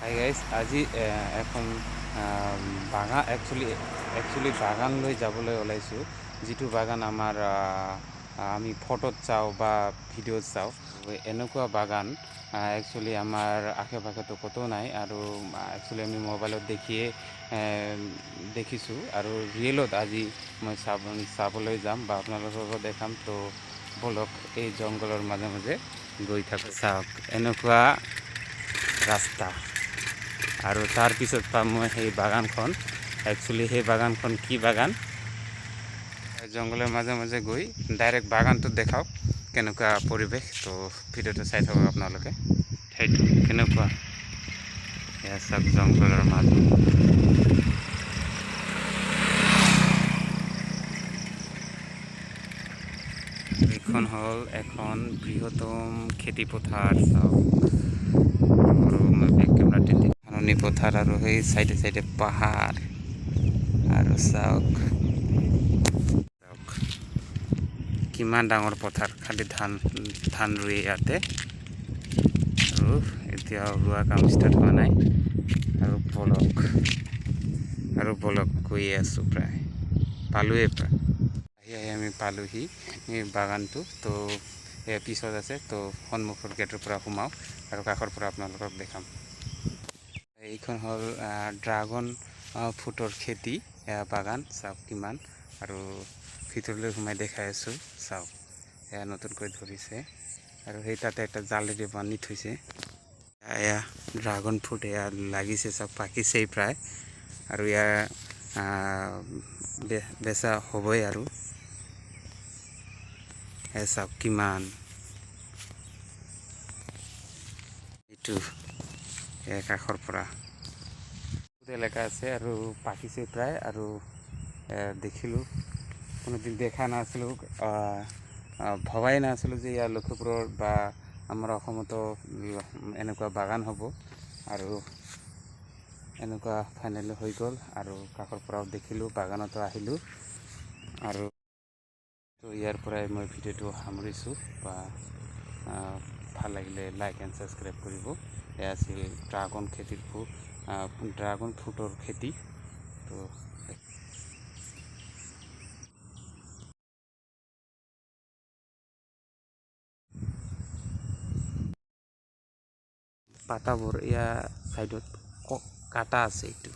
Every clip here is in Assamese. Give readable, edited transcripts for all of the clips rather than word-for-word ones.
হাই গাইজ আজি এখন বাগান একচুৱেলি বাগানলৈ যাবলৈ ওলাইছোঁ, যিটো বাগান আমাৰ আমি ফটোত চাওঁ বা ভিডিঅ'ত চাওঁ। এনেকুৱা বাগান একচুৱেলি আমাৰ আশে পাশেতো ক'তো নাই, আৰু একচুৱেলি আমি মোবাইলত দেখিছোঁ, আৰু ৰিয়েলত আজি মই চাবলৈ যাম বা আপোনালোককো দেখাম। তো বলক এই জংঘলৰ মাজে মাজে গৈ থাকোঁ। চাওক এনেকুৱা ৰাস্তা, আৰু তাৰ পিছত পাম মই সেই বাগানখন। একচুৱেলি সেই বাগানখন কি বাগান, জংঘলৰ মাজে মাজে গৈ ডাইৰেক্ট বাগানটো দেখাওক কেনেকুৱা পৰিৱেশ। তো ভিডিঅ'টো চাই থাকক আপোনালোকে। সেইটো কেনেকুৱা এয়া চাওক, জংঘলৰ মাজত এইখন হ'ল এখন বৃহত্তম খেতি পথাৰ। চাওক, আৰু মই বেক কেমেৰাত ধাননি পথাৰ, আৰু সেই চাইডে চাইডে পাহাৰ, আৰু চাওক কিমান ডাঙৰ পথাৰ, খালি ধান ৰুই ইয়াতে, আৰু এতিয়াও ৰোৱা কাম ষ্টাৰ্ট হোৱা নাই। আৰু বলক গৈয়ে আছোঁ, প্ৰায় পালোৱে। আমি পালোহি এই বাগানটো। তো এই পিছত আছে, তো সন্মুখৰ গেটৰ পৰা সোমাওঁ আৰু কাষৰ পৰা আপোনালোকক দেখাম। এইখন হ'ল ড্ৰাগন ফ্ৰুটৰ খেতি বাগান। চাওক কিমান, আৰু ভিতৰলৈ সোমাই দেখাই আছোঁ। চাওক এয়া নতুনকৈ ধৰিছে, আৰু সেই তাতে একটা জালেৰে বান্ধি থৈছে। এয়া ড্ৰাগন ফ্ৰুট এয়া লাগিছে, চাওক পাকিছেই প্ৰায়, আৰু ইয়াৰ বেচা হ'বই। আৰু চাওক কিমান, এইটো কাষৰ পৰা এলেকা আছে, আৰু পাকিছে প্ৰায়। আৰু দেখিলোঁ, কোনোদিন দেখা নাছিলোঁ, ভবাই নাছিলোঁ যে ইয়াৰ লখিমপুৰৰ বা আমাৰ অসমতো এনেকুৱা বাগান হ'ব। আৰু এনেকুৱা ফাইনেলি হৈ গ'ল, আৰু কাষৰ পৰাও দেখিলোঁ, বাগানতো আহিলোঁ। আৰু তো ইয়াৰ পৰাই মই ভিডিঅ'টো সামৰিছোঁ। বা ভাল লাগিলে লাইক এণ্ড ছাবস্ক্ৰাইব কৰিব। এয়া আছিল ড্ৰাগন ফ্ৰুটৰ খেতি। তো পাতাবোৰ ইয়াৰ ছাইডত কাটা আছে, এইটো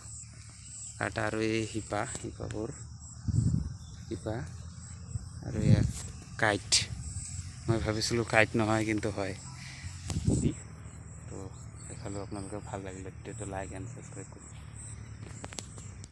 কাটা, আৰু এই শিপাবোৰ আৰু ইয়াৰ কাইট, মই ভাবিছিলোঁ কাইট নহয়, কিন্তু হয়। তো দেখালোঁ আপোনালোকে, ভাল লাগিলে ভিডিঅ'টো লাইক এণ্ড ছাবস্ক্ৰাইব কৰিব।